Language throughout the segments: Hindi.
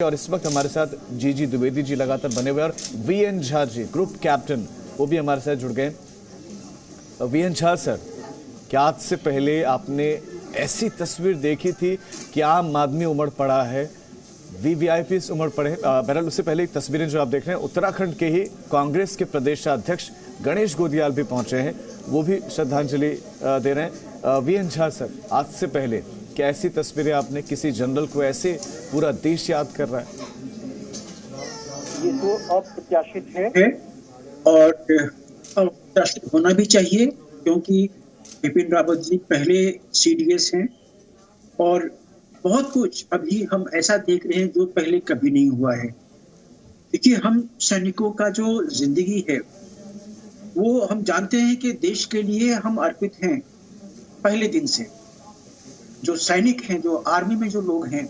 और इस वक्त हमारे साथ जी द्विवेदी जी लगातार बने हुए और VN Jha ji group captain वो भी हमारे साथ जुड़ गए। वीएन झा सर, क्या आज से पहले आपने ऐसी तस्वीर देखी थी कि आम आदमी उमड़ पड़ा है, वीवीआईपी उमड़ पड़े? बहरहाल उससे पहले तस्वीरें जो आप देख रहे हैं, उत्तराखंड के ही कांग्रेस के प्रदेशाध्यक्ष गणेश गोदियाल भी पहुंचे हैं, वो भी श्रद्धांजलि दे रहे हैं। वीएन झा सर, आज से पहले कैसी तस्वीरें आपने, किसी जनरल को ऐसे पूरा देश याद कर रहा है? ये तो अप्रत्याशित है और अप्रत्याशित होना भी चाहिए, क्योंकि बिपिन रावत जी पहले सीडीएस हैं और बहुत कुछ अभी हम ऐसा देख रहे हैं जो पहले कभी नहीं हुआ है। देखिए, हम सैनिकों का जो जिंदगी है वो हम जानते हैं कि देश के लिए हम अर्पित हैं पहले दिन से। जो सैनिक हैं, जो आर्मी में जो लोग हैं,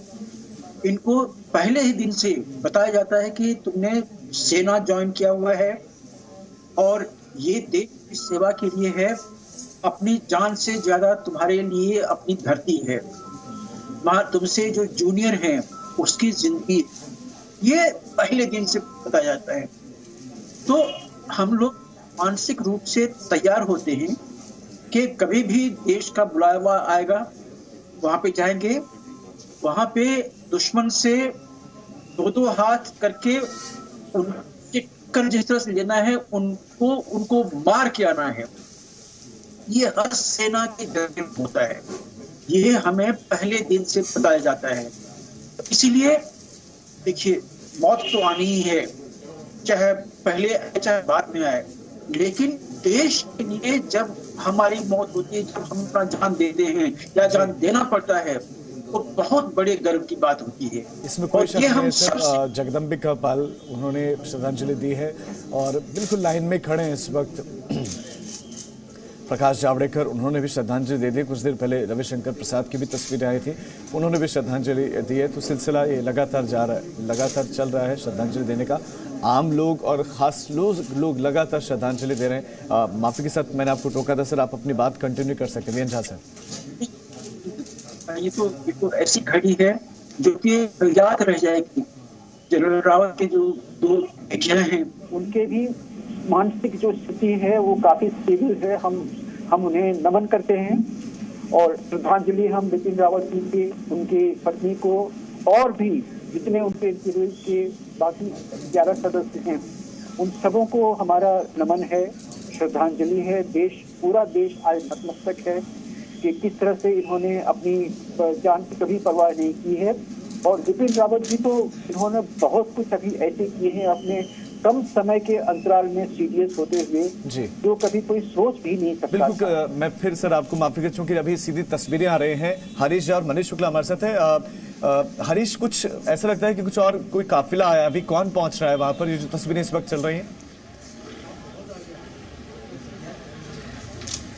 इनको पहले ही दिन से बताया जाता है कि तुमने सेना ज्वाइन किया हुआ है और ये देश की सेवा के लिए है, अपनी जान से ज्यादा तुम्हारे लिए अपनी धरती है, तुमसे जो जूनियर हैं उसकी जिंदगी, ये पहले दिन से बताया जाता है। तो हम लोग मानसिक रूप से तैयार होते हैं कि कभी भी देश का बुलावा आएगा, वहां पे जाएंगे, वहां पे दुश्मन से दो हाथ करके उनके टक्कर जिस तरह से लेना है, उनको मार के आना है। ये हर सेना के जज्बे में होता है, ये हमें पहले दिन से बताया जाता है। इसीलिए देखिए, मौत तो आनी ही है, चाहे पहले आए चाहे बाद में आए, लेकिन देश के लिए जब हमारी मौत होती है, जब हम अपना जान देते हैं या जान देना पड़ता है, तो बहुत बड़े गर्व की बात होती है। इसमें कोई शक नहीं सर। जगदम्बिका पाल उन्होंने श्रद्धांजलि दी है और बिल्कुल लाइन में खड़े हैं इस वक्त। प्रकाश जावड़ेकर, उन्होंने भी श्रद्धांजलि दे दी। कुछ देर पहले रविशंकर प्रसाद की भी तस्वीरें आई थी, उन्होंने भी श्रद्धांजलि दी है। तो सिलसिला ये लगातार जा रहा है, लगातार चल रहा है श्रद्धांजलि देने का। आम लोग और खास लोग लगातार श्रद्धांजलि दे रहे हैं। माफी के साथ मैंने आपको टोका था सर, आप अपनी बात कंटिन्यू कर सकते हैं। वीएन झा सर, ये तो ऐसी घड़ी है जो कि याद रह जाएगी। जनरल रावत के जो दो बेटियां हैं, उनके भी मानसिक जो स्थिति है वो काफी स्टेबल है। हम उन्हें नमन करते हैं और श्रद्धांजलि हम बिपिन रावत जी की, उनकी पत्नी को और भी जितने उनके के बाकी 11 सदस्य हैं, उन सबों को हमारा नमन है, श्रद्धांजलि है। पूरा देश आज नतमस्तक है कि किस तरह से इन्होंने अपनी जान की कभी परवाह नहीं की है। और बिपिन रावत जी तो इन्होंने बहुत कुछ अभी ऐसे किए हैं अपने कम समय के अंतराल में सीडीएस होते हुए, जो कभी कोई सोच भी नहीं सकता। बिल्कुल, मैं फिर सर आपको माफी कर, चूंकि अभी सीधी तस्वीरें आ रहे हैं। हरीश और मनीष शुक्ला हमारे साथ है। हरीश, कुछ ऐसा लगता है कि कुछ और कोई काफिला आया, अभी कौन पहुंच रहा है वहां पर, ये जो तस्वीरें इस वक्त चल रही हैं?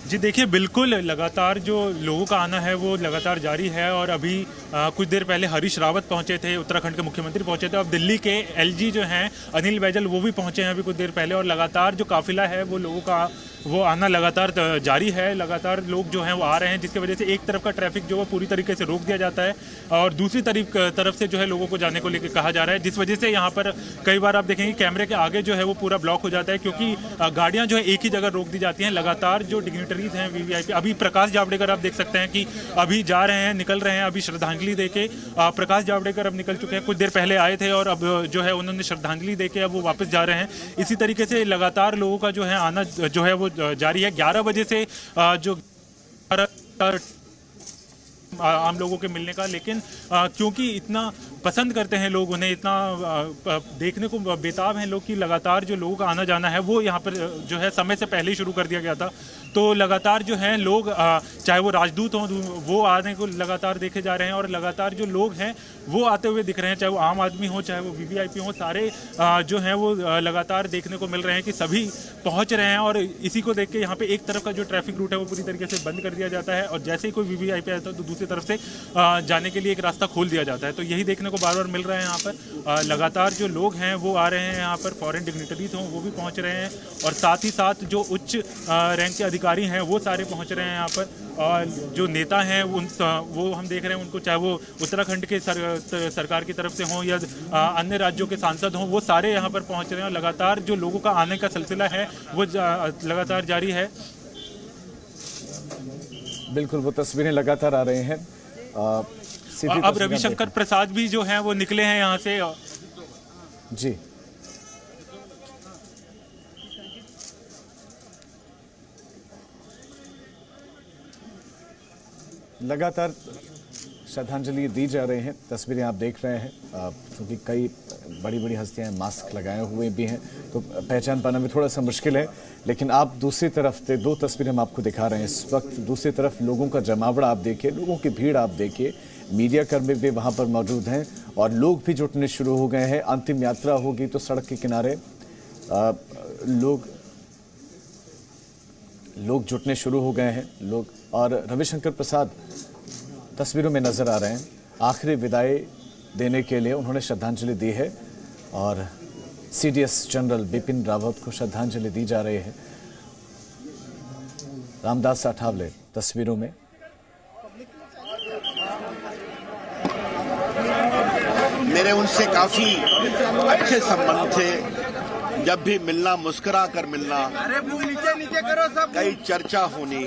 जी देखिए, बिल्कुल लगातार जो लोगों का आना है वो लगातार जारी है। और अभी कुछ देर पहले हरीश रावत पहुंचे थे, उत्तराखंड के मुख्यमंत्री पहुंचे थे। अब दिल्ली के एलजी जो हैं अनिल बैजल, वो भी पहुंचे हैं अभी कुछ देर पहले। और लगातार जो काफिला है वो लोगों का वो आना लगातार जारी है। लगातार लोग जो हैं वो आ रहे हैं, जिसकी वजह से एक तरफ का ट्रैफिक जो है पूरी तरीके से रोक दिया जाता है और दूसरी तरफ से जो है लोगों को जाने को लेकर कहा जा रहा है, जिस वजह से यहाँ पर कई बार आप देखेंगे कैमरे के आगे जो है वो पूरा ब्लॉक हो जाता है, क्योंकि गाड़ियाँ जो है एक ही जगह रोक दी जाती हैं। लगातार जो डिग्निटरीज हैं वीवीआईपी, अभी प्रकाश जावड़ेकर आप देख सकते हैं कि अभी जा रहे हैं, निकल रहे हैं अभी श्रद्धांजलि देके। प्रकाश जावड़ेकर अब निकल चुके हैं, कुछ देर पहले आए थे और अब जो है उन्होंने श्रद्धांजलि देके अब वो वापस जा रहे हैं। इसी तरीके से लगातार लोगों का जो है आना जो है वो जारी है। 11 बजे से जो आम लोगों के मिलने का, लेकिन क्योंकि इतना पसंद करते हैं लोग उन्हें, इतना देखने को बेताब हैं लोग कि लगातार जो लोगों का आना जाना है वो यहाँ पर जो है समय से पहले ही शुरू कर दिया गया था। तो लगातार जो हैं लोग, चाहे वो राजदूत हों, वो आने को लगातार देखे जा रहे हैं और लगातार जो लोग हैं वो आते हुए दिख रहे हैं, चाहे वो आम आदमी हो चाहे वो वीवीआईपी हो, सारे जो हैं वो लगातार देखने को मिल रहे हैं कि सभी पहुँच रहे हैं। और इसी को देख के यहाँ पे एक तरफ का जो ट्रैफिक रूट है वो पूरी तरीके से बंद कर दिया जाता है और जैसे ही कोई वीवीआईपी आता है तो दूसरी तरफ से जाने के लिए एक रास्ता खोल दिया जाता है। तो यही देखने देखने को बार बार मिल रहे हैं यहाँ पर। लगातार जो लोग हैं वो आ रहे हैं यहाँ पर, फॉरेन डिग्निटरीज हों वो भी पहुँच रहे हैं, और साथ ही साथ जो उच्च रैंक के अधिकारी हैं वो सारे पहुँच रहे हैं यहाँ पर। और जो नेता हैं वो हम देख रहे हैं उनको, चाहे वो उत्तराखंड के सरकार की तरफ से हों या अन्य राज्यों के सांसद हों, वो सारे यहाँ पर पहुँच रहे हैं। और लगातार जो लोगों का आने का सिलसिला है वो लगातार जारी है। बिल्कुल, वो तस्वीरें लगातार आ रहे हैं। अब रविशंकर प्रसाद भी जो हैं वो निकले हैं यहाँ से। जी, लगातार श्रद्धांजलि दी जा रही हैं। तस्वीरें आप देख रहे हैं, क्योंकि कई बड़ी बड़ी हस्तियां मास्क लगाए हुए भी हैं तो पहचान पाना भी थोड़ा सा मुश्किल है। लेकिन आप दूसरी तरफ से दो तस्वीरें हम आपको दिखा रहे हैं इस वक्त। दूसरी तरफ लोगों का जमावड़ा आप देखिए, लोगों की भीड़ आप देखिए, मीडिया कर्मी भी वहाँ पर मौजूद हैं और लोग भी जुटने शुरू हो गए हैं। अंतिम यात्रा होगी तो सड़क के किनारे लोग जुटने शुरू हो गए हैं लोग। और रविशंकर प्रसाद तस्वीरों में नजर आ रहे हैं। आखिरी विदाई देने के लिए उन्होंने श्रद्धांजलि दी है और सीडीएस जनरल बिपिन रावत को श्रद्धांजलि दी जा रही है। रामदास अठावले तस्वीरों में। मेरे उनसे काफी अच्छे संबंध थे, जब भी मिलना मुस्कुरा कर मिलना, कई चर्चा होनी।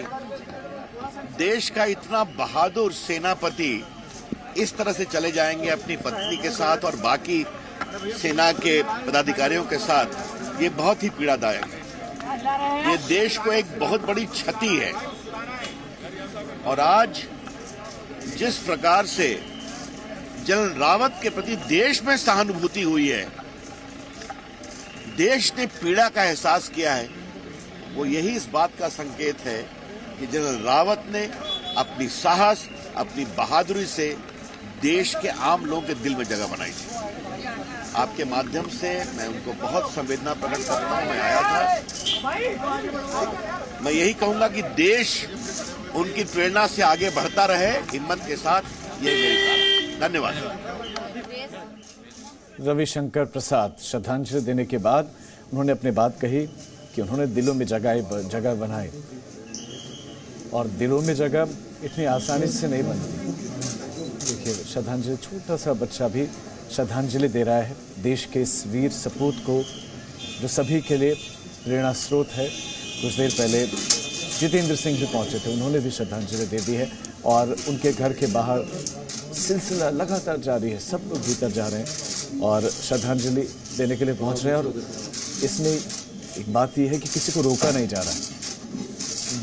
देश का इतना बहादुर सेनापति इस तरह से चले जाएंगे अपनी पत्नी के साथ और बाकी सेना के पदाधिकारियों के साथ, ये बहुत ही पीड़ादायक है। ये देश को एक बहुत बड़ी क्षति है। और आज जिस प्रकार से जनरल रावत के प्रति देश में सहानुभूति हुई है, देश ने पीड़ा का एहसास किया है, वो यही इस बात का संकेत है कि जनरल रावत ने अपनी साहस, अपनी बहादुरी से देश के आम लोगों के दिल में जगह बनाई थी। आपके माध्यम से मैं उनको बहुत संवेदना प्रकट करता हूं। मैं आया था, मैं यही कहूंगा कि देश उनकी प्रेरणा से आगे बढ़ता रहे हिम्मत के साथ। ये मेरी प्रार्थना। धन्यवाद। रविशंकर प्रसाद श्रद्धांजलि देने के बाद उन्होंने अपनी बात कही कि उन्होंने दिलों में जगह बनाई और दिलों में जगह इतनी आसानी से नहीं बनती। देखिए, श्रद्धांजलि, छोटा सा बच्चा भी श्रद्धांजलि दे रहा है देश के इस वीर सपूत को जो सभी के लिए प्रेरणा स्रोत है। कुछ देर पहले जितेंद्र सिंह भी पहुंचे थे, उन्होंने भी श्रद्धांजलि दे दी है और उनके घर के बाहर सिलसिला लगातार जारी है। सब लोग भीतर जा रहे हैं और श्रद्धांजलि देने के लिए पहुंच रहे हैं। और इसमें एक बात यह है कि किसी को रोका नहीं जा रहा।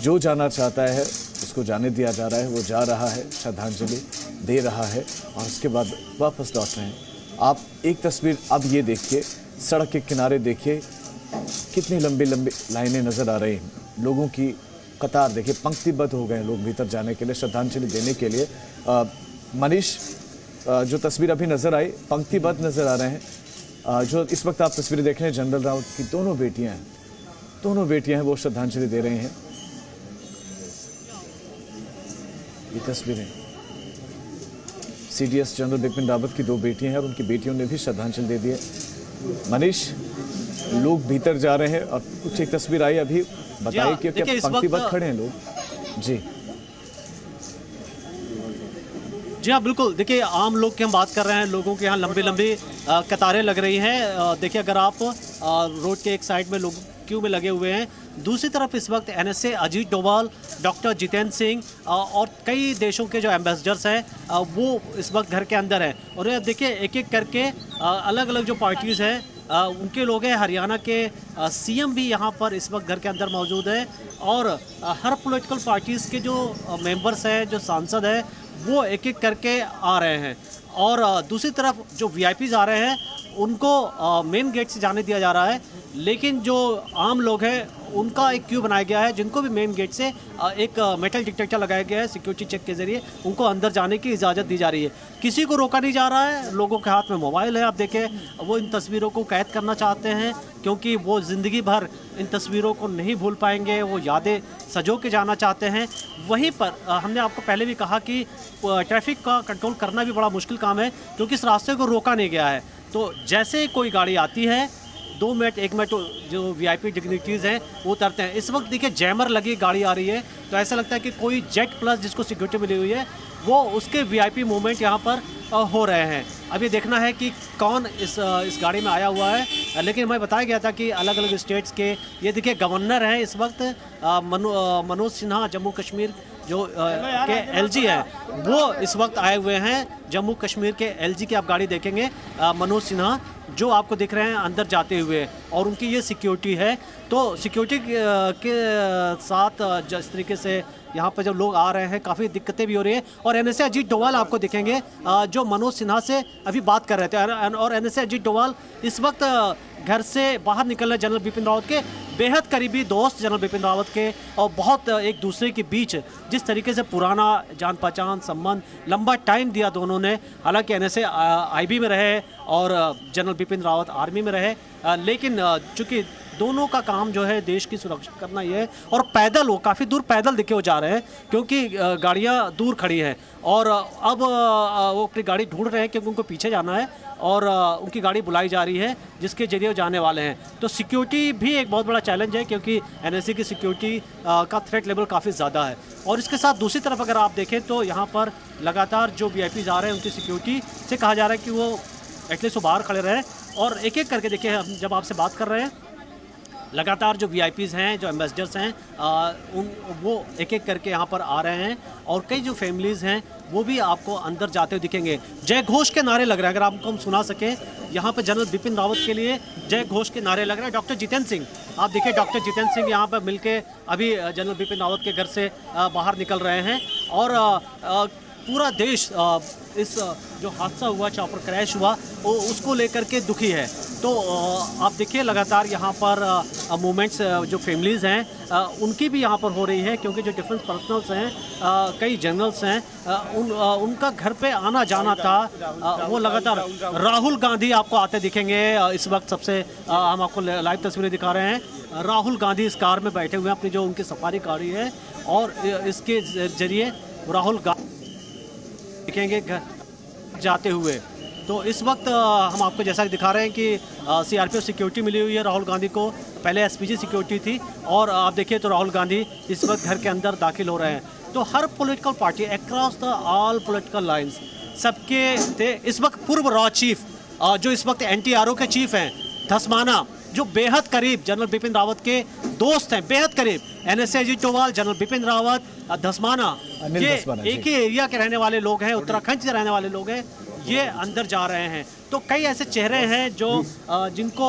जो जाना चाहता है उसको जाने दिया जा रहा है, वो जा रहा है, श्रद्धांजलि दे रहा है और उसके बाद वापस लौट रहे हैं। आप एक तस्वीर अब ये देखिए, सड़क के किनारे देखिए कितनी लंबी लंबी लाइनें नज़र आ रही हैं। लोगों की कतार देखिए, पंक्तिबद्ध हो गए लोग भीतर जाने के लिए, श्रद्धांजलि देने के लिए। मनीष, जो तस्वीर अभी नज़र आई, पंक्तिबद्ध नज़र आ रहे हैं। जो इस वक्त आप तस्वीरें देख रहे हैं, जनरल रावत की दोनों बेटियां हैं, वो श्रद्धांजलि दे रही हैं। ये तस्वीरें सीडीएस जनरल बिपिन रावत की दो बेटियां हैं और उनकी बेटियों ने भी श्रद्धांजलि दे दी है। मनीष, लोग भीतर जा रहे हैं और कुछ एक तस्वीर आई अभी, बताइए कि क्या पंक्तिबद्ध खड़े हैं लोग? जी हाँ, बिल्कुल। देखिए, आम लोग की हम बात कर रहे हैं। लोगों के यहाँ लंबी लंबी कतारें लग रही हैं। देखिए, अगर आप रोड के एक साइड में लोग क्यू में लगे हुए हैं, दूसरी तरफ इस वक्त एनएसए अजीत डोभाल, डॉक्टर जितेंद्र सिंह और कई देशों के जो एम्बेसडर्स हैं वो इस वक्त घर के अंदर हैं। और अब देखिए, एक एक करके अलग अलग जो पार्टीज़ हैं उनके लोग हैं। हरियाणा के सीएम भी यहाँ पर इस वक्त घर के अंदर मौजूद हैं और हर पॉलिटिकल पार्टीज़ के जो मेंबर्स हैं, जो सांसद हैं, वो एक एक करके आ रहे हैं। और दूसरी तरफ जो वीआईपीज़ आ रहे हैं उनको मेन गेट से जाने दिया जा रहा है, लेकिन जो आम लोग हैं उनका एक क्यू बनाया गया है, जिनको भी मेन गेट से एक मेटल डिटेक्टर लगाया गया है, सिक्योरिटी चेक के जरिए उनको अंदर जाने की इजाज़त दी जा रही है। किसी को रोका नहीं जा रहा है। लोगों के हाथ में मोबाइल है, आप देखें, वो इन तस्वीरों को कैद करना चाहते हैं क्योंकि वो ज़िंदगी भर इन तस्वीरों को नहीं भूल पाएंगे, वो यादें सजो के जाना चाहते हैं। वहीं पर हमने आपको पहले भी कहा कि ट्रैफिक का कंट्रोल करना भी बड़ा मुश्किल काम है क्योंकि इस रास्ते को रोका नहीं गया है। तो जैसे कोई गाड़ी आती है 2 मिनट 1 मिनट जो वीआईपी डिग्निटीज़ हैं वो उतरते हैं। इस वक्त देखिए जैमर लगी गाड़ी आ रही है तो ऐसा लगता है कि कोई जेट प्लस जिसको सिक्योरिटी मिली हुई है वो उसके वीआईपी मूवमेंट यहाँ पर हो रहे हैं। अब ये देखना है कि कौन इस गाड़ी में आया हुआ है। लेकिन मैं बताया गया था कि अलग अलग स्टेट्स के ये देखिए गवर्नर हैं इस वक्त मनोज सिन्हा जम्मू कश्मीर जो के एलजी है वो इस वक्त आए हुए हैं। जम्मू कश्मीर के एलजी की आप गाड़ी देखेंगे मनोज सिन्हा जो आपको दिख रहे हैं अंदर जाते हुए और उनकी ये सिक्योरिटी है। तो सिक्योरिटी के साथ जिस तरीके से यहाँ पर जब लोग आ रहे हैं काफ़ी दिक्कतें भी हो रही है। और एनएसए अजीत डोवाल आपको दिखेंगे जो मनोज सिन्हा से अभी बात कर रहे थे और एनएसए अजीत डोवाल इस वक्त घर से बाहर निकल रहे जनरल बिपिन रावत के बेहद करीबी दोस्त जनरल बिपिन रावत के और बहुत एक दूसरे के बीच जिस तरीके से पुराना जान पहचान संबंध लंबा टाइम दिया दोनों ने। हालांकि एनएसए आईबी में रहे और जनरल बिपिन रावत आर्मी में रहे लेकिन चूँकि दोनों का काम जो है देश की सुरक्षा करना ये है। और पैदल वो काफ़ी दूर पैदल दिखे वो जा रहे हैं क्योंकि गाड़ियाँ दूर खड़ी हैं और अब वो अपनी गाड़ी ढूंढ रहे हैं क्योंकि उनको पीछे जाना है और उनकी गाड़ी बुलाई जा रही है जिसके जरिए वो जाने वाले हैं। तो सिक्योरिटी भी एक बहुत बड़ा चैलेंज है क्योंकि एनएसए की सिक्योरिटी का थ्रेट लेवल काफ़ी ज़्यादा है। और इसके साथ दूसरी तरफ अगर आप देखें तो यहाँ पर लगातार जो वीआईपीज आ रहे हैं उनकी सिक्योरिटी से कहा जा रहा है कि वो एटलीस्ट वो बाहर खड़े रहें। और एक एक करके देखिए हम जब आपसे बात कर रहे हैं लगातार जो वीआईपीज़ हैं जो एम्बेसडर्स हैं वो एक एक करके यहाँ पर आ रहे हैं और कई जो फैमिलीज़ हैं वो भी आपको अंदर जाते हुए दिखेंगे। जय घोष के नारे लग रहे हैं अगर आपको हम सुना सकें यहाँ पर जनरल बिपिन रावत के लिए जय घोष के नारे लग रहे हैं। डॉक्टर जितेंद्र सिंह आप देखिए डॉक्टर जितेंद्र सिंह यहाँ पर मिलके अभी जनरल बिपिन रावत के घर से बाहर निकल रहे हैं और पूरा देश इस जो हादसा हुआ चॉपर क्रैश हुआ वो उसको लेकर के दुखी है। तो आप देखिए लगातार यहाँ पर मूवमेंट्स जो फैमिलीज़ हैं उनकी भी यहाँ पर हो रही है क्योंकि जो डिफेंस पर्सनल्स हैं कई जनरल्स हैं उनका घर पे आना जाना था। वो लगातार राहुल गांधी आपको आते दिखेंगे इस वक्त सबसे हम आपको लाइव तस्वीरें दिखा रहे हैं। राहुल गांधी इस कार में बैठे हुए हैं अपनी जो उनकी सफारी गाड़ी है और इसके जरिए राहुल गांधी दिखेंगे घर जाते हुए। तो इस वक्त हम आपको जैसा कि दिखा रहे हैं कि सीआरपीएफ सिक्योरिटी मिली हुई है राहुल गांधी को। पहले एसपीजी सिक्योरिटी थी और आप देखिए तो राहुल गांधी इस वक्त घर के अंदर दाखिल हो रहे हैं। तो हर political party across the all political lines सबके थे। इस वक्त पूर्व रॉ चीफ जो इस वक्त एनटीआरओ के चीफ हैं धस्माना जो बेहद करीब जनरल बिपिन रावत के दोस्त हैं बेहद करीब एनएसए अजीत डोवाल जनरल बिपिन रावत धस्माना ये एक ही एरिया के रहने वाले लोग हैं उत्तराखंड से रहने वाले लोग हैं ये अंदर जा रहे हैं। तो कई ऐसे चेहरे हैं जो जिनको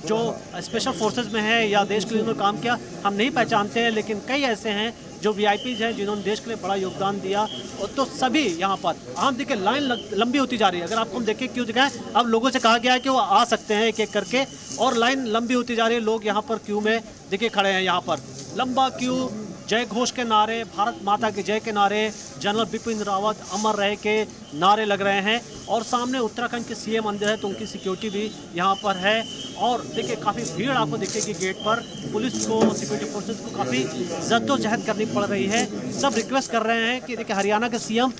जो स्पेशल फोर्सेस में है या देश के लिए उन्होंने काम किया हम नहीं पहचानते हैं लेकिन कई ऐसे हैं जो वीआईपीज हैं जिन्होंने देश के लिए बड़ा योगदान दिया। और तो सभी यहाँ पर हम देखिए लाइन लंबी होती जा रही है। अगर आपको हम देखें क्यों दिखाएं अब लोगों से कहा गया है कि वो आ सकते हैं एक एक करके और लाइन लंबी होती जा रही है। लोग यहाँ पर क्यू में देखिए खड़े हैं यहाँ पर लंबा क्यू जय घोष के नारे भारत माता की जय के नारे जनरल बिपिन रावत अमर रहे के नारे लग रहे हैं। और सामने उत्तराखंड के सीएम अंदर है तो उनकी सिक्योरिटी भी यहाँ पर है। और देखिए काफ़ी भीड़ आपको दिखेगी गेट पर। पुलिस को सिक्योरिटी फोर्सेस को काफ़ी जद्दोजहद करनी पड़ रही है। सब रिक्वेस्ट कर रहे हैं कि देखिए हरियाणा के सीएम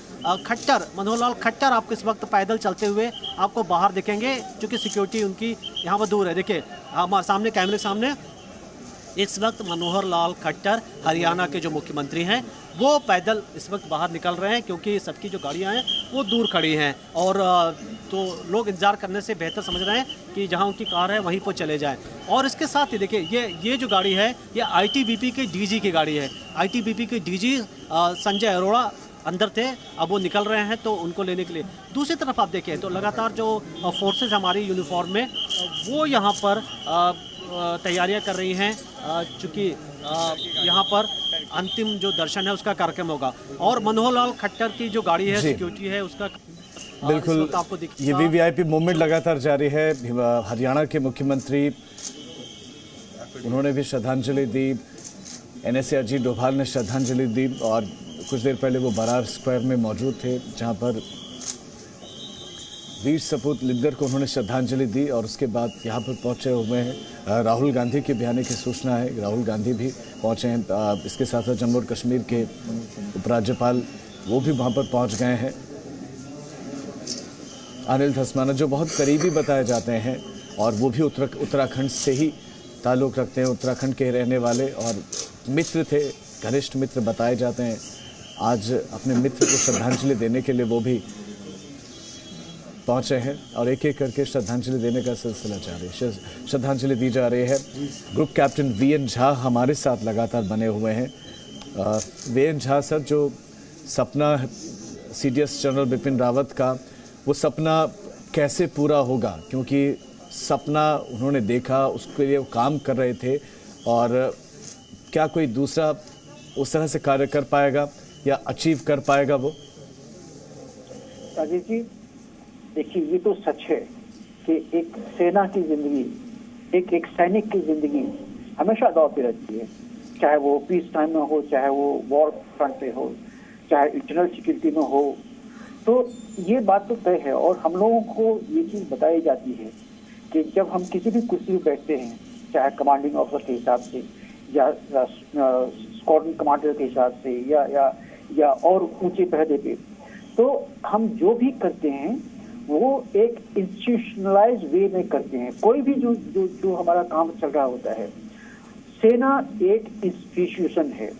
खट्टर मनोहर लाल खट्टर आपको इस वक्त पैदल चलते हुए आपको बाहर दिखेंगे क्योंकि सिक्योरिटी उनकी यहाँ पर दूर है। देखिए हमारे सामने कैमरे के सामने इस वक्त मनोहर लाल खट्टर हरियाणा के जो मुख्यमंत्री हैं वो पैदल इस वक्त बाहर निकल रहे हैं क्योंकि सबकी जो गाड़ियां हैं वो दूर खड़ी हैं और तो लोग इंतज़ार करने से बेहतर समझ रहे हैं कि जहां उनकी कार है वहीं पर चले जाएं। और इसके साथ ही देखिए ये जो गाड़ी है ये आईटीबीपी के डीजी की गाड़ी है। आईटीबीपी के डीजी संजय अरोड़ा अंदर थे अब वो निकल रहे हैं तो उनको लेने के लिए। दूसरी तरफ आप देखें तो लगातार जो फोर्सेस हमारी यूनिफॉर्म में वो यहाँ पर तैयारियां कर रही हैं चूँकि यहाँ पर अंतिम जो दर्शन है उसका कार्यक्रम होगा। और मनोहर लाल खट्टर की जो गाड़ी है सिक्योरिटी है उसका बिल्कुल आपको ये वीवीआईपी मूवमेंट लगातार जारी है। हरियाणा के मुख्यमंत्री उन्होंने भी श्रद्धांजलि दी, एनएसए अजीत डोभाल ने श्रद्धांजलि दी और कुछ देर पहले वो बरार स्क्वायर में मौजूद थे जहाँ पर वीर सपूत लिद्दर को उन्होंने श्रद्धांजलि दी। और उसके बाद यहाँ पर पहुँचे हुए हैं राहुल गांधी के भी आने की सूचना है। राहुल गांधी भी पहुँचे हैं। इसके साथ साथ जम्मू और कश्मीर के उपराज्यपाल वो भी वहाँ पर पहुँच गए हैं। अनिल धस्माना, जो बहुत करीबी बताए जाते हैं और वो भी उत्तराखंड से ही ताल्लुक़ रखते हैं, उत्तराखंड के रहने वाले और मित्र थे, घनिष्ठ मित्र बताए जाते हैं। आज अपने मित्र को श्रद्धांजलि देने के लिए वो भी पहुंचे हैं और एक एक करके श्रद्धांजलि देने का सिलसिला जारी है। श्रद्धांजलि दी जा रही है। ग्रुप कैप्टन वीएन झा हमारे साथ लगातार बने हुए हैं। वीएन झा सर, जो सपना सीडीएस जनरल बिपिन रावत का, वो सपना कैसे पूरा होगा? क्योंकि सपना उन्होंने देखा, उसके लिए वो काम कर रहे थे, और क्या कोई दूसरा उस तरह से कार्य कर पाएगा या अचीव कर पाएगा वो? राजेश जी, देखिए, ये तो सच है कि एक सेना की जिंदगी, एक सैनिक की जिंदगी हमेशा दांव पे रहती है, चाहे वो पीस टाइम में हो, चाहे वो वॉर फ्रंट पे हो, चाहे इंटरनल सिक्योरिटी में हो। तो ये बात तो तय है, और हम लोगों को ये चीज बताई जाती है कि जब हम किसी भी कुर्सी पर बैठते हैं, चाहे कमांडिंग ऑफिसर के हिसाब से या स्क्वाड्रन कमांडर के हिसाब से या और ऊंचे पहरे पे, तो हम जो भी करते हैं वो एक इंस्टीट्यूशनलाइज वे में करते हैं। कोई भी जो हमारा काम चल रहा होता है, सेना एक इंस्टीट्यूशन है,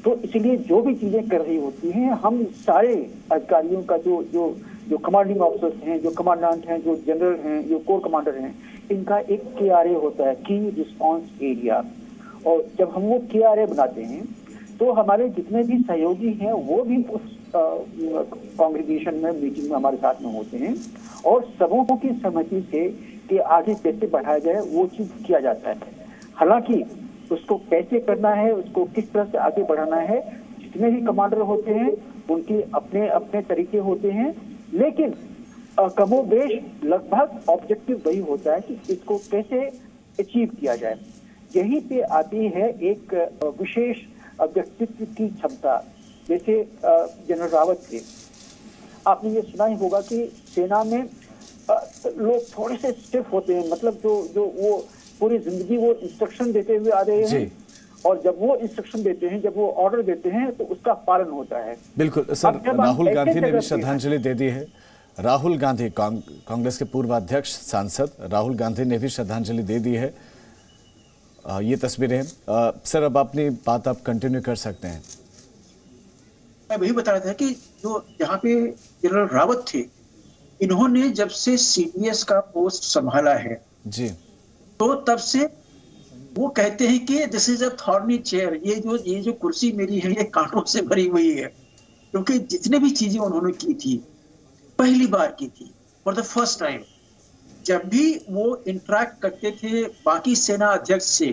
तो इसलिए जो भी चीजें कर रही होती हैं, हम सारे अधिकारियों का जो कमांडिंग ऑफिसर्स हैं, जो कमांडेंट हैं, जो जनरल हैं, जो कोर कमांडर हैं, इनका एक KRA होता है, की रिस्पांस एरिया। और जब हम वो KRA बनाते हैं तो हमारे जितने भी सहयोगी हैं वो भी उस कांग्रीगेशन में, मीटिंग में हमारे साथ में होते हैं, और सबों की सहमति से कि आगे कैसे बढ़ाया जाए वो चीज किया जाता है। हालांकि उसको कैसे करना है, उसको किस तरह से आगे बढ़ाना है, जितने भी कमांडर होते हैं उनके अपने अपने तरीके होते हैं, लेकिन कमोबेश लगभग ऑब्जेक्टिव वही होता है कि इसको कैसे अचीव किया जाए। यहीं पे आती है एक विशेष व्यक्तित्व की क्षमता। जैसे जनरल रावत के, आपने ये सुना ही होगा कि सेना में लोग थोड़े से स्टिफ होते हैं, मतलब जो वो पूरी जिंदगी वो इंस्ट्रक्शन देते हुए आ रहे हैं, और जब वो इंस्ट्रक्शन देते हैं, जब वो ऑर्डर देते हैं, तो उसका पालन होता है। बिल्कुल सर, राहुल गांधी ने भी श्रद्धांजलि दे दी है। राहुल गांधी, कांग्रेस के पूर्व अध्यक्ष सांसद राहुल गांधी ने भी श्रद्धांजलि दे दी है। ये तस्वीरें हैं। सर, अब अपनी बात आप कंटिन्यू कर सकते हैं। मैं वही बता रहा था कि जो यहाँ पे जनरल रावत थे, इन्होंने जब से सीडीएस का पोस्ट संभाला है जी, तो तब से वो कहते हैं कि this is a thorny chair. ये जो कुर्सी मेरी है, ये कांटों से भरी हुई है, क्योंकि जितने भी चीजें उन्होंने की थी, पहली बार की थी, फॉर द फर्स्ट टाइम। जब भी वो इंटरेक्ट करते थे बाकी सेना अध्यक्ष से,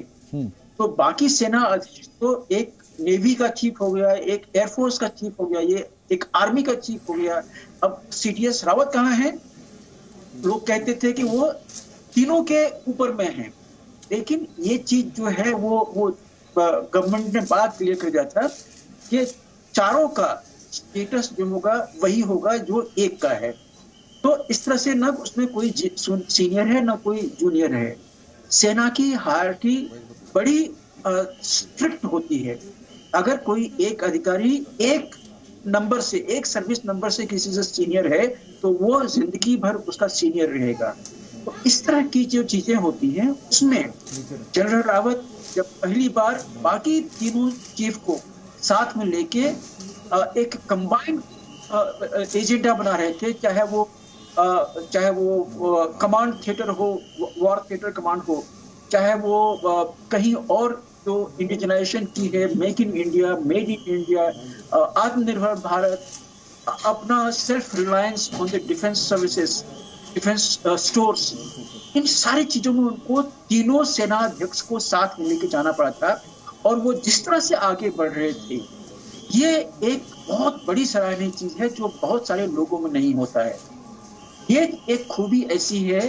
तो बाकी सेना अध्यक्ष तो एक नेवी का चीफ हो गया, एक एयरफोर्स का चीफ हो गया, ये एक आर्मी का चीफ हो गया। अब सीडीएस रावत कहाँ है? लोग कहते थे कि वो तीनों के ऊपर में है, लेकिन ये चीज जो है वो गवर्नमेंट ने बात क्लियर कर दिया था कि चारों का स्टेटस जो होगा वही होगा जो एक का है। तो इस तरह से ना उसमें कोई सीनियर है ना कोई जूनियर है। सेना की हायरार्की बड़ी स्ट्रिक्ट होती है। अगर कोई एक अधिकारी एक नंबर से, एक सर्विस नंबर से किसी से सीनियर है, तो वो जिंदगी भर उसका सीनियर रहेगा। तो इस तरह की जो चीजें होती हैं, उसमें जनरल रावत जब पहली बार बाकी तीनों चीफ को साथ में लेके एक कंबाइंड एजेंडा बना रहे थे, चाहे वो कमांड थिएटर हो, वॉर थिएटर कमांड हो, चाहे वो कहीं और जो इंडिजिनाइजेशन की है, make in India, made in India, Atmanirbhar Bharat, अपना self reliance on the defence services, defence stores, इन सारी चीजों में उनको तीनों सेनाध्यक्ष को साथ में लेके जाना पड़ा था। और वो जिस तरह से आगे बढ़ रहे थे, ये एक बहुत बड़ी सराहनीय चीज है जो बहुत सारे लोगों में नहीं होता है। ये एक खूबी ऐसी है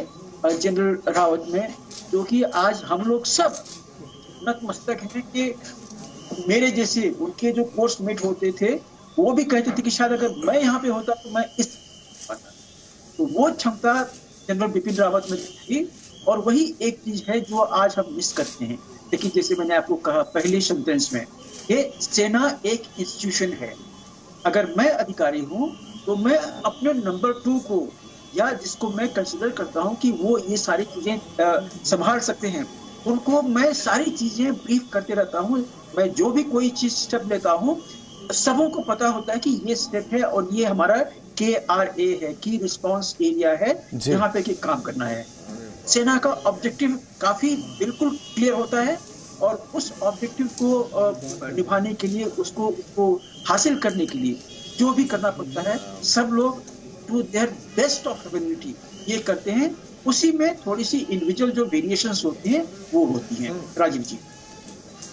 जनरल रावत में, जो कि आज हम लोग सब नतमस्तक हैं कि मेरे जैसे उनके जो पोस्टमेट होते थे, वो भी कहते थे कि शायद अगर मैं यहाँ पे होता तो मैं इस पाता। तो वो क्षमता जनरल बिपिन रावत में थी, और वही एक चीज है जो आज हम मिस करते हैं। लेकिन जैसे मैंने आपको कहा पहले सेंटेंस में, ये सेना एक इंस्टीट्यूशन है। अगर मैं अधिकारी हूँ तो मैं अपने नंबर 2 को या जिसको मैं कंसिडर करता हूं कि वो ये सारी चीजें संभाल सकते हैं, उनको मैं सारी चीजें ब्रीफ करते रहता हूं। मैं जो भी कोई चीज स्टेप लेता हूं, सबों को पता होता है कि ये स्टेप है और ये हमारा KRA है, की रिस्पॉन्स एरिया है, जहाँ पे कि काम करना है। सेना का ऑब्जेक्टिव काफी बिल्कुल क्लियर होता है और उस ऑब्जेक्टिव को निभाने के लिए, उसको हासिल करने के लिए जो भी करना पड़ता है, सब लोग to their best of ability ये करते हैं। उसी में थोड़ी सी इंडिविजुअल जो वेरिएशंस होती हैं वो होती हैं। राजीव जी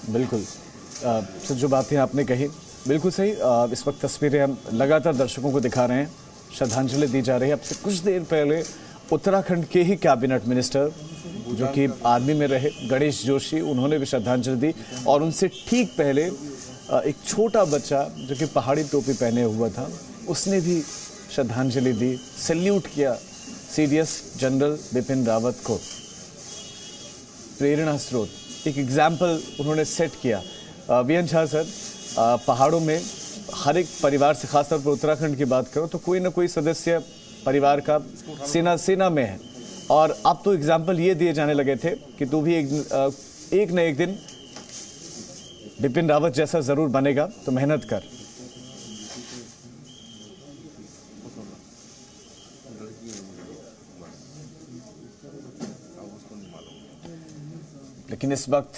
बिल्कुल सर, जो बातें आपने कही बिल्कुल सही। इस वक्त तस्वीरें हम लगातार दर्शकों को दिखा रहे हैं, श्रद्धांजलि दी जा रही है। अब से कुछ देर पहले उत्तराखंड के ही कैबिनेट मिनिस्टर जो कि आर्मी में रहे, गणेश जोशी, उन्होंने भी श्रद्धांजलि दी। और उनसे ठीक पहले एक छोटा बच्चा जो कि पहाड़ी टोपी पहने हुआ था, उसने भी श्रद्धांजलि दी, सैल्यूट किया CDS जनरल बिपिन रावत को। प्रेरणा स्रोत, एक एग्जाम्पल उन्होंने सेट किया। VN झा सर, पहाड़ों में हर एक परिवार से, खासतौर पर उत्तराखंड की बात करो तो कोई ना कोई सदस्य परिवार का सेना में है, और अब तो एग्जाम्पल ये दिए जाने लगे थे कि तू भी एक न एक दिन बिपिन रावत जैसा जरूर बनेगा, तो मेहनत कर। लेकिन इस वक्त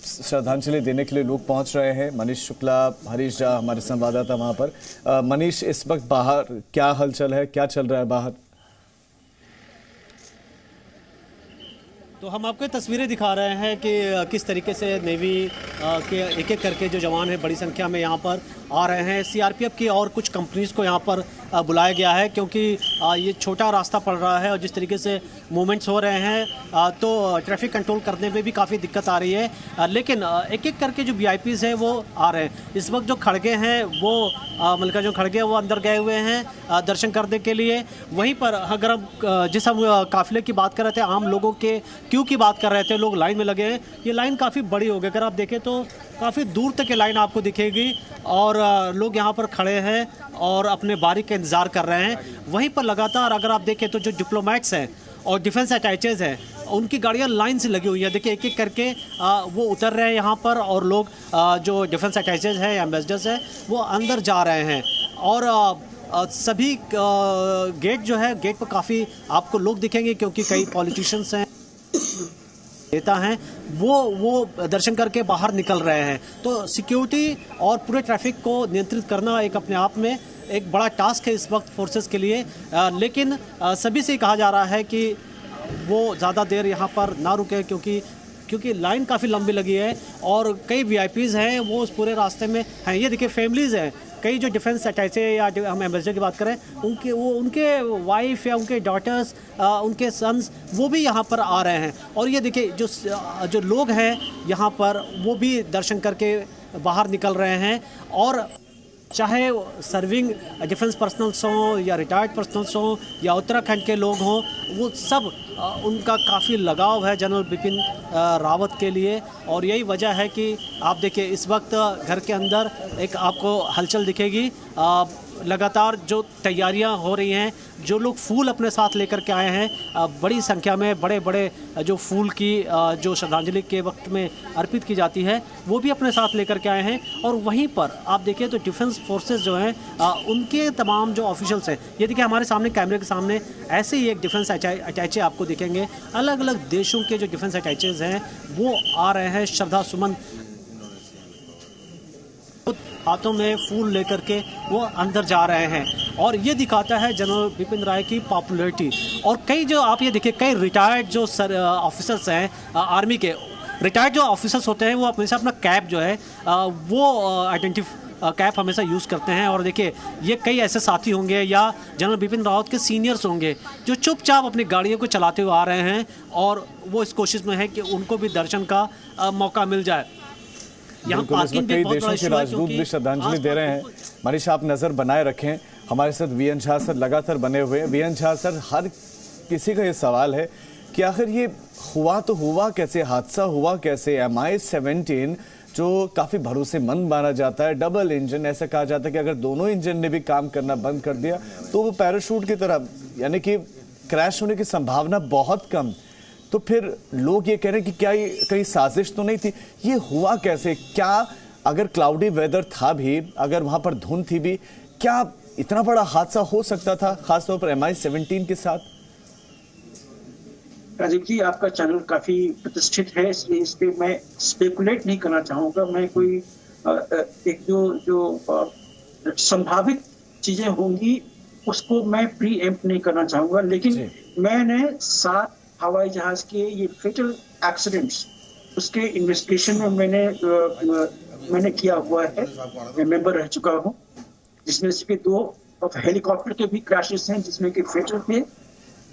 श्रद्धांजलि देने के लिए लोग पहुंच रहे हैं। मनीष शुक्ला, हरीश झा हमारे संवाददाता वहां पर। मनीष, इस वक्त बाहर क्या हलचल है, क्या चल रहा है बाहर? तो हम आपको तस्वीरें दिखा रहे हैं कि किस तरीके से नेवी के एक एक करके जो जवान हैं बड़ी संख्या में यहाँ पर आ रहे हैं। CRPF की और कुछ कंपनीज को यहाँ पर बुलाया गया है, क्योंकि ये छोटा रास्ता पड़ रहा है और जिस तरीके से मूवमेंट्स हो रहे हैं तो ट्रैफिक कंट्रोल करने में भी काफ़ी दिक्कत आ रही है। लेकिन एक एक करके जो VIPs हैं वो आ रहे हैं। इस वक्त जो खड़गे हैं वो मल्लिकार्जुन खड़गे वो अंदर गए हुए हैं दर्शन करने के लिए। वहीं पर अगर हम हम काफिले की बात कर रहे थे, आम लोगों के क्यू की बात कर रहे थे, लोग लाइन में लगे हैं। ये लाइन काफ़ी बड़ी हो गई, अगर आप देखें तो काफ़ी दूर तक ये लाइन आपको दिखेगी और लोग यहाँ पर खड़े हैं और अपने बारी का इंतज़ार कर रहे हैं। वहीं पर लगातार अगर आप देखें तो जो डिप्लोमेट्स हैं और डिफेंस अटैचेज हैं, उनकी गाड़ियाँ लाइन से लगी हुई हैं। देखिए एक एक करके वो उतर रहे हैं यहाँ पर, और लोग जो डिफेंस अटैचेज हैं, एम्बेसडर्स हैं, वो अंदर जा रहे हैं। और सभी गेट जो है, गेट पर काफ़ी आपको लोग दिखेंगे, क्योंकि कई पॉलिटिशियंस हैं, नेता हैं, वो दर्शन करके बाहर निकल रहे हैं। तो सिक्योरिटी और पूरे ट्रैफिक को नियंत्रित करना एक अपने आप में एक बड़ा टास्क है इस वक्त फोर्सेस के लिए। लेकिन सभी से कहा जा रहा है कि वो ज़्यादा देर यहाँ पर ना रुके, क्योंकि लाइन काफ़ी लंबी लगी है और कई VIPs हैं वो उस पूरे रास्ते में हैं। ये देखिए फैमिलीज़ हैं, कई जो डिफेंस अटैचे या हम एम्बेसडर की बात करें, उनके वाइफ या उनके डॉटर्स, उनके सन्स, वो भी यहाँ पर आ रहे हैं। और ये देखिए जो लोग हैं यहाँ पर, वो भी दर्शन करके बाहर निकल रहे हैं। और चाहे सर्विंग डिफेंस पर्सनल्स हों या रिटायर्ड पर्सनल्स हों या उत्तराखंड के लोग हों, वो सब उनका काफ़ी लगाव है जनरल बिपिन रावत के लिए। और यही वजह है कि आप देखिए इस वक्त घर के अंदर एक आपको हलचल दिखेगी। लगातार जो तैयारियां हो रही हैं, जो लोग फूल अपने साथ लेकर के आए हैं, बड़ी संख्या में बड़े बड़े जो फूल की जो श्रद्धांजलि के वक्त में अर्पित की जाती है, वो भी अपने साथ लेकर के आए हैं। और वहीं पर आप देखिए तो डिफेंस फोर्सेस जो हैं, उनके तमाम जो ऑफिशियल्स हैं, ये देखिए हमारे सामने कैमरे के सामने ऐसे ही एक डिफेंस अटैचे आपको दिखेंगे। अलग अलग देशों के जो डिफेंस अटैचेज हैं वो आ रहे हैं श्रद्धा सुमन हाथों में फूल लेकर के वो अंदर जा रहे हैं। और ये दिखाता है जनरल बिपिन रावत की पॉपुलैरिटी। और कई जो आप ये देखिए, कई रिटायर्ड जो ऑफिसर्स हैं आर्मी के, रिटायर्ड जो ऑफिसर्स होते हैं वो हमेशा अपना कैप जो है वो कैप हमेशा यूज़ करते हैं। और देखिए ये कई ऐसे साथी होंगे या जनरल बिपिन रावत के सीनियर्स होंगे जो चुपचाप अपनी गाड़ियों को चलाते हुए आ रहे हैं, और वो इस कोशिश में है कि उनको भी दर्शन का मौका मिल जाए। कई देशों के राजदूत भी श्रद्धांजलि दे रहे हैं। मनीष, आप नजर बनाए रखें, हमारे साथ VN झा सर लगातार बने हुए हैं। VN झा सर, हर किसी का ये सवाल है कि आखिर ये हुआ तो हुआ कैसे, हादसा हुआ कैसे? MI-17 जो काफी भरोसेमंद माना जाता है, डबल इंजन, ऐसा कहा जाता है कि अगर दोनों इंजन ने भी काम करना बंद कर दिया तो वो पैराशूट की तरह यानी कि क्रैश होने की संभावना बहुत कम। तो फिर लोग ये कह रहे हैं कि क्या ये कहीं साजिश तो नहीं थी? ये हुआ कैसे? क्या अगर क्लाउडी वेदर था भी, अगर वहां पर धुंध थी भी, क्या इतना बड़ा हादसा हो सकता था, खासतौर पर MI-17 के साथ? राजीव जी, आपका चैनल काफी प्रतिष्ठित है, इसलिए इस पे मैं स्पेकुलेट नहीं करना चाहूंगा। मैं कोई एक जो संभावित चीजें होंगी उसको मैं प्री एम्प्ट नहीं करना चाहूंगा, लेकिन मैंने 7 हवाई जहाज के ये फेटल एक्सीडेंट्स उसके इन्वेस्टिगेशन में मैंने किया हुआ है, मैं मेंबर रह चुका हूँ, जिसमें से 2 हेलीकॉप्टर के भी क्रैशेस हैं जिसमें कि फेटल थे।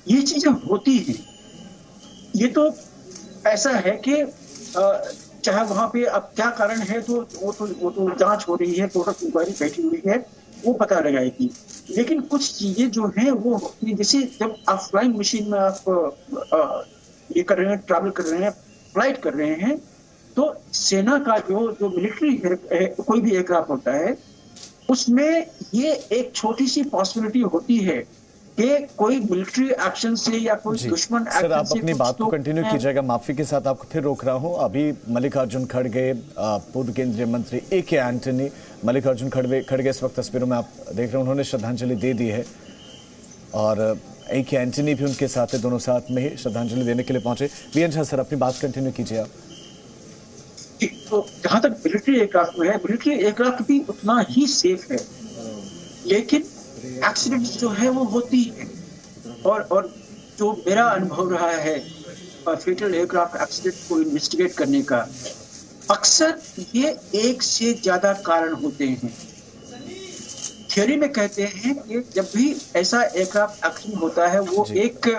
ये चीजें होती हैं। ये तो ऐसा है कि चाहे वहां पे अब क्या कारण है तो वो तो जांच हो रही है, कोर्ट इंक्वायरी बैठी हुई है, वो पता लगाएगी। लेकिन कुछ चीजें जो हैं वो होती है, जैसे जब आप फ्लाइंग मशीन में आप ये कर रहे हैं, ट्रैवल कर रहे हैं, फ्लाइट कर रहे हैं, तो सेना का जो मिलिट्री कोई भी एयरक्राफ्ट होता है उसमें ये एक छोटी सी पॉसिबिलिटी होती है कि कोई मिलिट्री एक्शन से या कोई दुश्मन एक्शन से। सर, आप अपनी बात को कंटिन्यू कीजिएगा, माफी के साथ आपको फिर रोक रहा हूं। अभी मल्लिकार्जुन खड़गे, पूर्व केंद्रीय मंत्री AK एंटनी मल्लिकार्जुन खड़गे इस वक्त तस्वीरों में आप देख रहे हैं, उन्होंने श्रद्धांजलि दे दी है और AK एंटनी भी उनके साथ है, दोनों साथ में ही श्रद्धांजलि देने के लिए पहुंचे। VN झा सर, अपनी बात कंटिन्यू कीजिए आप। तो जहां तक मिलिट्री एयरक्राफ्ट में है, मिलिट्री एयरक्राफ्ट भी उतना ही सेफ है, लेकिन एक्सीडेंट्स जो है वो होती है। और जो मेरा अनुभव रहा है फेटल एयरक्राफ्ट एक्सीडेंट को इन्वेस्टिगेट करने का, अक्सर ये एक से ज्यादा कारण होते हैं। थियरी में कहते हैं कि जब भी ऐसा एयरक्राफ्ट एक्सीडेंट होता है वो एक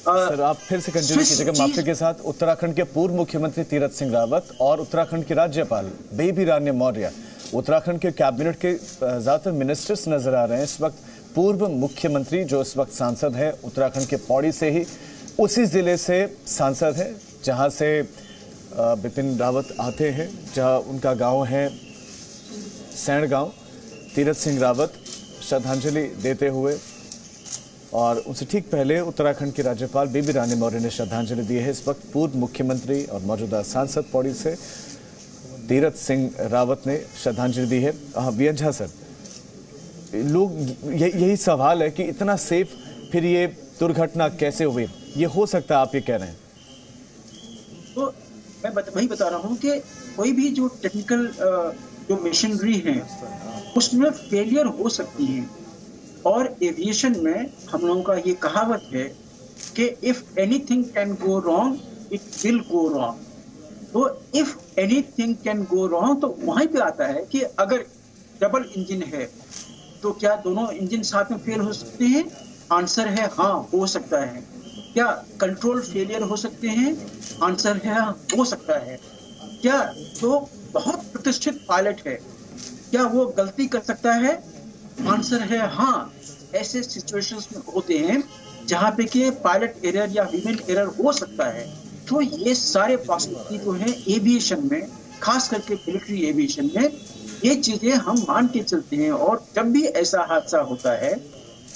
सर, आप फिर से कंटिन्यू कीजिएगा माफी के साथ। उत्तराखंड के पूर्व मुख्यमंत्री तीरथ सिंह रावत और उत्तराखंड के राज्यपाल बेबी रानी मौर्य, उत्तराखंड के कैबिनेट के ज्यादातर मिनिस्टर्स नजर आ रहे हैं इस वक्त। पूर्व मुख्यमंत्री जो इस वक्त सांसद है उत्तराखंड के पौड़ी से ही, उसी जिले से सांसद है जहां से बिपिन रावत आते हैं, जहां उनका गांव है सैण गांव। तीरथ सिंह रावत श्रद्धांजलि देते हुए और उनसे ठीक पहले उत्तराखंड के राज्यपाल बेबी रानी मौर्य ने श्रद्धांजलि दी है। इस वक्त पूर्व मुख्यमंत्री और मौजूदा सांसद पौड़ी से तीरथ सिंह रावत ने श्रद्धांजलि दी है। VN झा सर, लोग यही सवाल है कि इतना सेफ फिर ये दुर्घटना कैसे हुई? ये हो सकता है, आप ये कह रहे हैं? तो मैं वही बता रहा हूँ कि कोई भी जो टेक्निकल जो मशीनरी है उसमें फेलियर हो सकती है। और एविएशन में हम लोगों का ये कहावत है कि if anything can go wrong it will go wrong. तो if anything can go wrong तो वहीं पे आता है कि अगर डबल इंजन है तो क्या दोनों इंजन साथ में फेल हो सकते हैं? आंसर है हाँ, हो सकता है। क्या कंट्रोल फेलियर हो सकते हैं? आंसर है हाँ, हो सकता है। क्या जो बहुत प्रतिष्ठित पायलट है क्या वो गलती कर सकता है? आंसर है हाँ, ऐसे सिचुएशंस में होते हैं जहां पे कि पायलट एरर या ह्यूमन एरर हो सकता है। तो ये सारे पॉसिबिलिटी जो है एविएशन में, खास करके मिलिट्री एविएशन में, ये चीजें हम मान के चलते हैं। और जब भी ऐसा हादसा होता है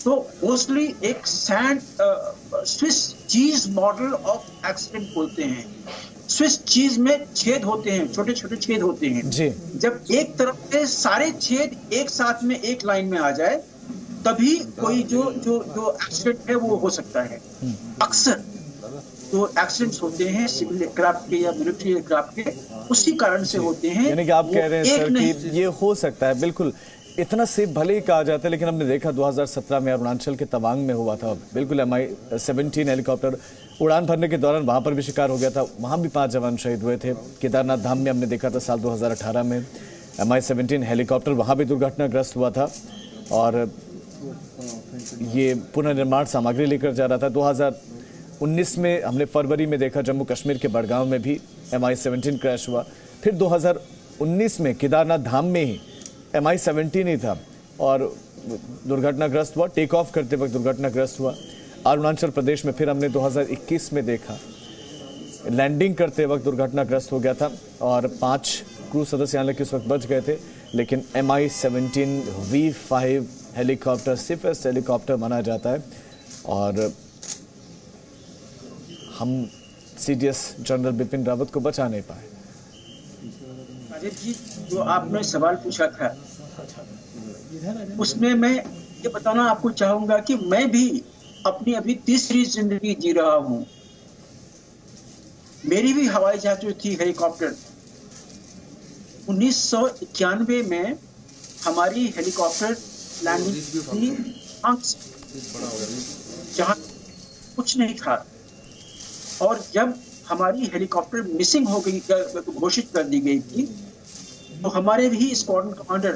तो मोस्टली एक Swiss cheese model of accident बोलते हैं। स्विस चीज में छेद होते हैं, छोटे छोटे छेद होते हैं जी। जब एक तरफ से सारे छेद एक साथ में एक लाइन में आ जाए तभी कोई जो एक्सीडेंट है वो हो सकता है। अक्सर जो एक्सीडेंट्स होते हैं सिविल एयरक्राफ्ट के या मिलिट्री एयरक्राफ्ट के, उसी कारण से होते हैं। यानी कि आप कह रहे हैं सर कि ये हो सकता है, बिल्कुल इतना सेफ भले ही कहा जाता है, लेकिन हमने देखा 2017 में अरुणाचल के तवांग में हुआ था, बिल्कुल MI-17 हेलीकॉप्टर उड़ान भरने के दौरान वहां पर भी शिकार हो गया था, वहां भी 5 जवान शहीद हुए थे। केदारनाथ धाम में हमने देखा था साल 2018 में MI-17 हेलीकॉप्टर वहां भी दुर्घटनाग्रस्त हुआ था और ये पुनर्निर्माण सामग्री लेकर जा रहा था। 2019 में हमने फरवरी में देखा जम्मू कश्मीर के बड़गांव में भी MI-17 क्रैश हुआ। फिर 2019 में केदारनाथ धाम में ही MI-17 ही था और दुर्घटनाग्रस्त हुआ, टेक ऑफ करते वक्त दुर्घटनाग्रस्त हुआ। अरुणाचल प्रदेश में फिर हमने 2021 में देखा लैंडिंग करते वक्त दुर्घटनाग्रस्त हो गया था और 5 क्रू सदस्य हालांकि उस वक्त बच गए थे, लेकिन MI-17 V5 helicopter safest helicopter माना जाता है और हम CDS जनरल बिपिन रावत को बचा नहीं पाए। राजीव जी, जो आपने सवाल पूछा था उसमें मैं ये बताना आपको चाहूंगा कि मैं भी अपनी अभी तीसरी जिंदगी जी रहा हूं। मेरी भी हवाई जहाज जो थी हेलीकॉप्टर, 1991 में हमारी हेलीकॉप्टर लैंडिंग थी जहां कुछ नहीं था, और जब हमारी हेलीकॉप्टर मिसिंग हो गई, घोषित कर दी गई थी, तो हमारे भी स्क्वाड्रन कमांडर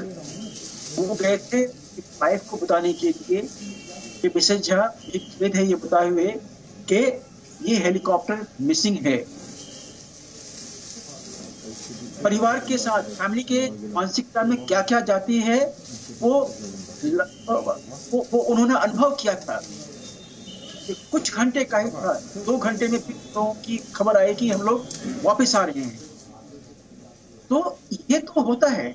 वो गए थे वाइफ को बताने के लिए कि मिसेज झा एक खेद है ये बताए हुए कि ये हेलीकॉप्टर मिसिंग है। परिवार के साथ, फैमिली के मानसिकता में क्या क्या जाती है वो उन्होंने अनुभव किया था। कुछ घंटे का ही था, 2 घंटे में लोगों की खबर आई कि हम लोग वापस आ रहे हैं। तो ये तो होता है,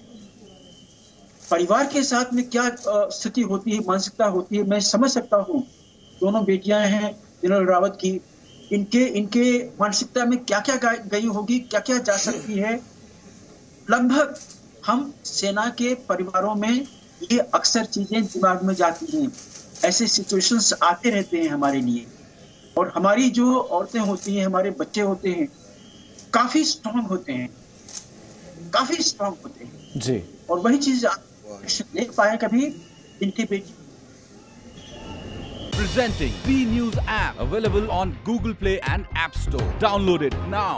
परिवार के साथ में क्या स्थिति होती है, मानसिकता होती है, मैं समझ सकता हूँ। दोनों बेटियां हैं जनरल रावत की, इनके मानसिकता में क्या क्या गई होगी, क्या क्या जा सकती है। लगभग हम सेना के परिवारों में ये अक्सर चीजें दिमाग में जाती हैं। ऐसे सिचुएशंस आते रहते हैं हमारे लिए, और हमारी जो औरतें होती हैं, हमारे बच्चे होते हैं, काफी स्ट्रांग होते हैं, काफी स्ट्रांग होते हैं जी। और वही चीज देख पाए कभी इनकी बेटी। Presenting B News app, available on Google Play and App Store. Download it now.